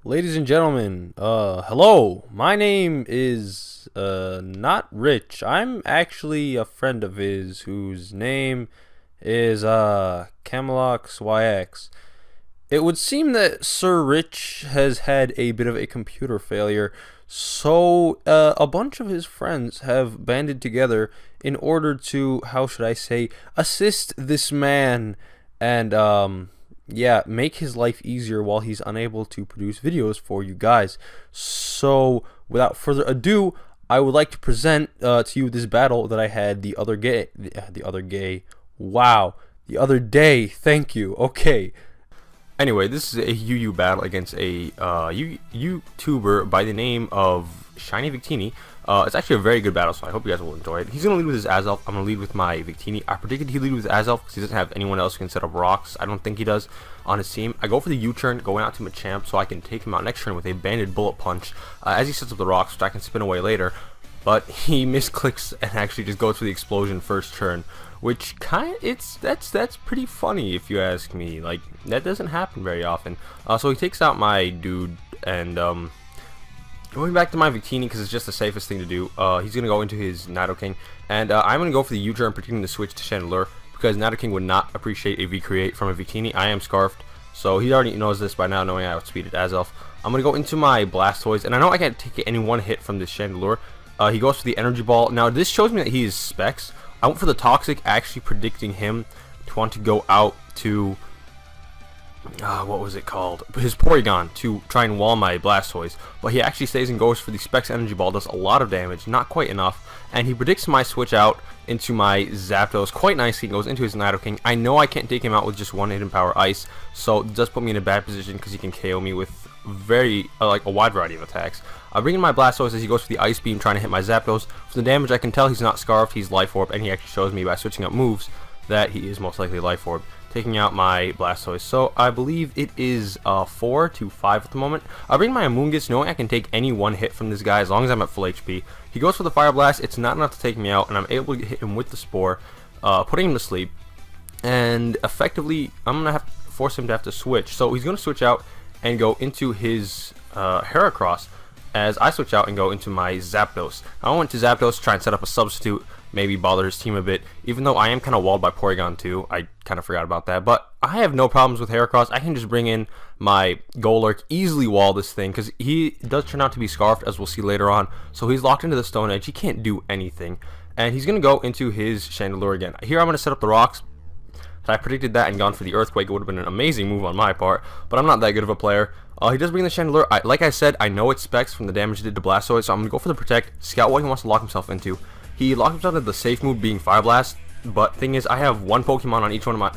Ladies and gentlemen, hello. My name is not Rich. I'm actually a friend of his whose name is KamloxYx. It would seem that Sir Rich has had a bit of a computer failure, so a bunch of his friends have banded together in order to, how should I say, assist this man and yeah, make his life easier while he's unable to produce videos for you guys. So without further ado, I would like to present to you this battle that I had the other day. Thank you. Okay. Anyway, this is a UU battle against a YouTuber by the name of Shiny Victini. It's actually a very good battle, so I hope you guys will enjoy it. He's going to lead with his Azelf. I'm going to lead with my Victini. I predicted he'd lead with Azelf because he doesn't have anyone else who can set up rocks. I don't think he does on his team. I go for the U-turn, going out to Machamp so I can take him out next turn with a banded bullet punch as he sets up the rocks, which I can spin away later. But he misclicks and actually just goes for the explosion first turn, which that's pretty funny if you ask me. Like, that doesn't happen very often. So he takes out my dude, and going back to my Victini because it's just the safest thing to do. He's gonna go into his Nidoking, and I'm gonna go for the U-turn, predicting the switch to Chandelure because Nidoking would not appreciate a V-create from a Victini. I am scarfed, so he already knows this by now, knowing I outspeeded Azelf. I'm gonna go into my Blastoise, and I know I can't take any one hit from this Chandelure. He goes for the Energy Ball. Now this shows me that he is Specs. I went for the Toxic, actually predicting him to want to go out to what was it called? His Porygon to try and wall my Blastoise. But he actually stays and goes for the Specs Energy Ball, does a lot of damage, not quite enough. And he predicts my switch out into my Zapdos quite nicely, goes into his Nidoking. I know I can't take him out with just one hidden power Ice, so it does put me in a bad position because he can KO me with very like a wide variety of attacks. I bring in my Blastoise as he goes for the Ice Beam, trying to hit my Zapdos. For the damage, I can tell he's not Scarfed, he's Life Orb, and he actually shows me by switching up moves that he is most likely Life Orb, taking out my Blastoise. So I believe it is 4 to 5 at the moment. I bring my Amoonguss, knowing I can take any one hit from this guy as long as I'm at full HP. He goes for the Fire Blast. It's not enough to take me out, and I'm able to hit him with the Spore, putting him to sleep. And effectively, I'm going to have to force him to have to switch. So he's going to switch out and go into his Heracross as I switch out and go into my Zapdos. I went to Zapdos to try and set up a substitute, maybe bother his team a bit, even though I am kind of walled by Porygon too. I kind of forgot about that, but I have no problems with Heracross. I can just bring in my Golurk, easily wall this thing, because he does turn out to be Scarfed, as we'll see later on, so he's locked into the Stone Edge. He can't do anything, and he's going to go into his Chandelure again. Here I'm going to set up the rocks. If I predicted that and gone for the Earthquake, it would have been an amazing move on my part, but I'm not that good of a player. He does bring the Chandelure. Like I said, I know it's Specs from the damage it did to Blastoise, so I'm going to go for the Protect, scout what he wants to lock himself into. He locked himself into the safe move being Fire Blast, but thing is, I have one Pokemon on each one of my...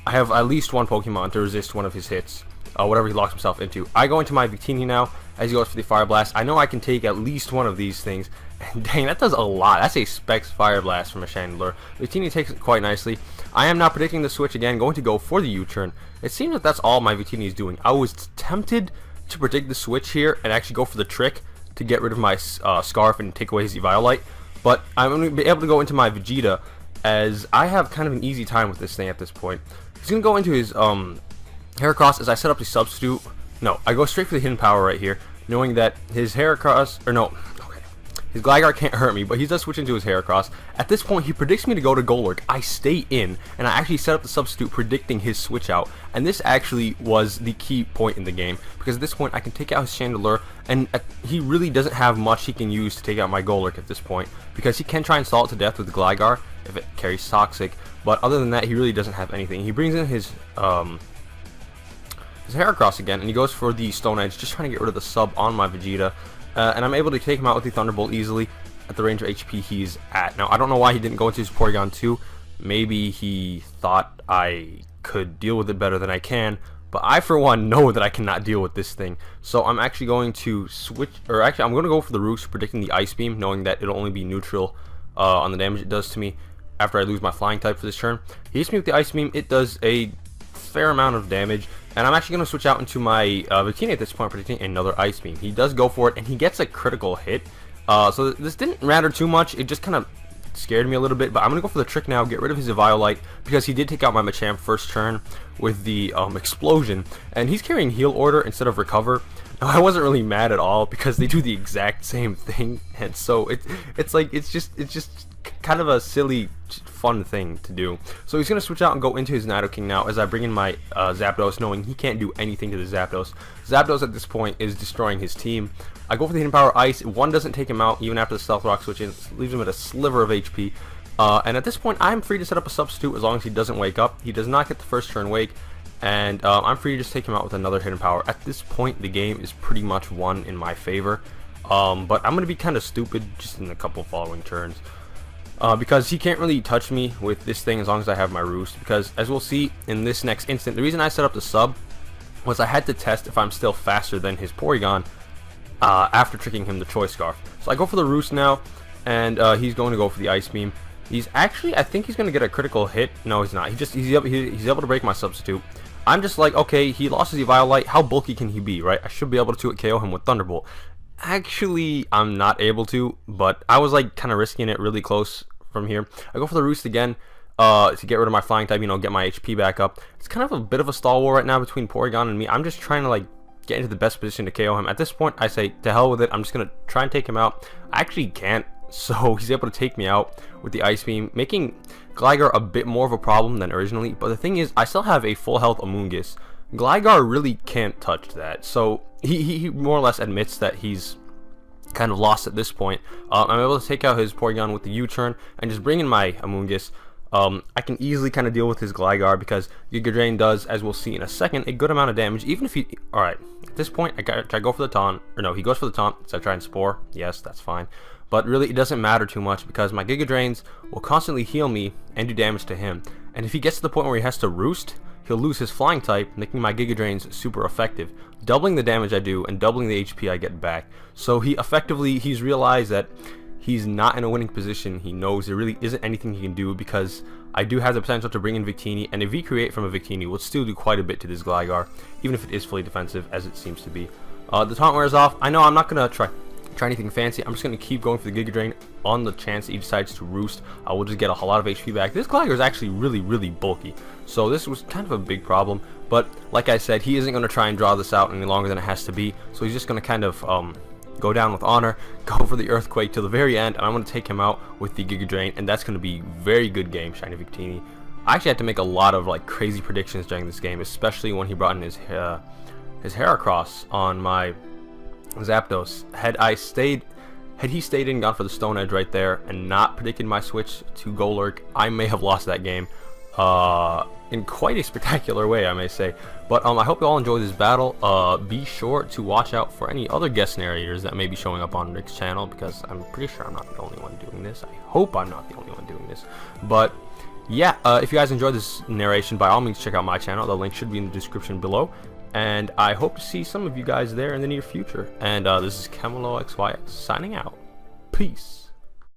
I have at least one Pokemon to resist one of his hits, whatever he locks himself into. I go into my Victini now, as he goes for the Fire Blast. I know I can take at least one of these things, and dang, that does a lot. That's a Specs Fire Blast from a Chandelure. Victini takes it quite nicely. I am now predicting the switch again, going to go for the U-turn. It seems that that's all my Victini is doing. I was tempted to predict the switch here and actually go for the trick to get rid of my Scarf and take away his Eviolite, but I'm going to be able to go into my Vegeta as I have kind of an easy time with this thing at this point. He's going to go into his Heracross as I set up the substitute. No, I go straight for the hidden power right here, knowing that his Heracross, or no, his Gligar can't hurt me, but he does switch into his Heracross. At this point, he predicts me to go to Golurk. I stay in, and I actually set up the substitute predicting his switch out. And this actually was the key point in the game, because at this point, I can take out his Chandelure, and he really doesn't have much he can use to take out my Golurk at this point, because he can try and stall it to death with Gligar if it carries Toxic, but other than that, he really doesn't have anything. He brings in his Heracross again, and he goes for the Stone Edge, just trying to get rid of the sub on my Vegeta. And I'm able to take him out with the Thunderbolt easily at the range of HP he's at. Now, I don't know why he didn't go into his Porygon 2. Maybe he thought I could deal with it better than I can. But I, for one, know that I cannot deal with this thing. So I'm actually going to switch, or actually I'm going to go for the Roost, predicting the Ice Beam, knowing that it'll only be neutral on the damage it does to me after I lose my Flying type for this turn. He hits me with the Ice Beam. It does a fair amount of damage, and I'm actually going to switch out into my Victini at this point, predicting another Ice Beam. He does go for it, and he gets a critical hit. So this didn't matter too much. It just kind of scared me a little bit, but I'm going to go for the trick now, get rid of his Eviolite, because he did take out my Machamp first turn with the explosion, and he's carrying heal order instead of recover. Now, I wasn't really mad at all because they do the exact same thing, and so it's just kind of a silly, fun thing to do. So he's gonna switch out and go into his Nidoking now as I bring in my Zapdos, knowing he can't do anything to the Zapdos. Zapdos at this point is destroying his team. I go for the Hidden Power Ice. One doesn't take him out even after the Stealth Rock switch in, leaves him at a sliver of HP. And at this point, I'm free to set up a substitute as long as he doesn't wake up. He does not get the first turn wake, and I'm free to just take him out with another Hidden Power. At this point, the game is pretty much won in my favor, but I'm going to be kind of stupid just in a couple following turns. Because he can't really touch me with this thing as long as I have my Roost, because as we'll see in this next instant, the reason I set up the sub was I had to test if I'm still faster than his Porygon after tricking him the Choice Scarf. So I go for the Roost now, and he's going to go for the Ice Beam. He's actually, I think he's going to get a critical hit. No, he's not. He's able to break my substitute. I'm just like, okay, he lost his Eviolite. How bulky can he be, right? I should be able to KO him with Thunderbolt. Actually, I'm not able to, but I was like kind of risking it really close from here. I go for the Roost again to get rid of my Flying type, you know, get my HP back up. It's kind of a bit of a stall war right now between Porygon and me. I'm just trying to like get into the best position to KO him. At this point, I say, to hell with it. I'm just going to try and take him out. I actually can't, so he's able to take me out with the Ice Beam, making Gligar a bit more of a problem than originally. But the thing is, I still have a full health Amoonguss. Gligar really can't touch that, so he more or less admits that he's kind of lost at this point. I'm able to take out his Porygon with the U-turn and just bring in my Amoonguss. I can easily kind of deal with his Gligar because Giga Drain does, as we'll see in a second, a good amount of damage. Even if he... Alright, at this point, I go for the taunt. Or no, he goes for the taunt, so I try and Spore. Yes, that's fine. But really, it doesn't matter too much because my Giga Drains will constantly heal me and do damage to him. And if he gets to the point where he has to Roost, he'll lose his Flying type, making my Giga Drains super effective, doubling the damage I do and doubling the HP I get back. So he's realized that he's not in a winning position. He knows there really isn't anything he can do because I do have the potential to bring in Victini, and a V-Create from a Victini will still do quite a bit to this Gligar, even if it is fully defensive, as it seems to be. The taunt wears off. I know I'm not going to try anything fancy. I'm just going to keep going for the Giga Drain on the chance that he decides to Roost. I will just get a lot of HP back. This Gligar is actually really bulky, so this was kind of a big problem. But like I said, he isn't going to try and draw this out any longer than it has to be, so he's just going to kind of go down with honor, go for the Earthquake till the very end, and I'm going to take him out with the Giga Drain, and that's going to be very good game, Shiny Victini. I actually had to make a lot of like crazy predictions during this game, especially when he brought in his Heracross on my Zapdos. Had he stayed in, gone for the Stone Edge right there, and not predicted my switch to Golurk, I may have lost that game in quite a spectacular way, I may say. But I hope you all enjoyed this battle. Be sure to watch out for any other guest narrators that may be showing up on Rick's channel, because I'm pretty sure I'm not the only one doing this. I hope I'm not the only one doing this. But yeah, if you guys enjoyed this narration, by all means check out my channel. The link should be in the description below. And I hope to see some of you guys there in the near future. And this is KamloxYx signing out. Peace.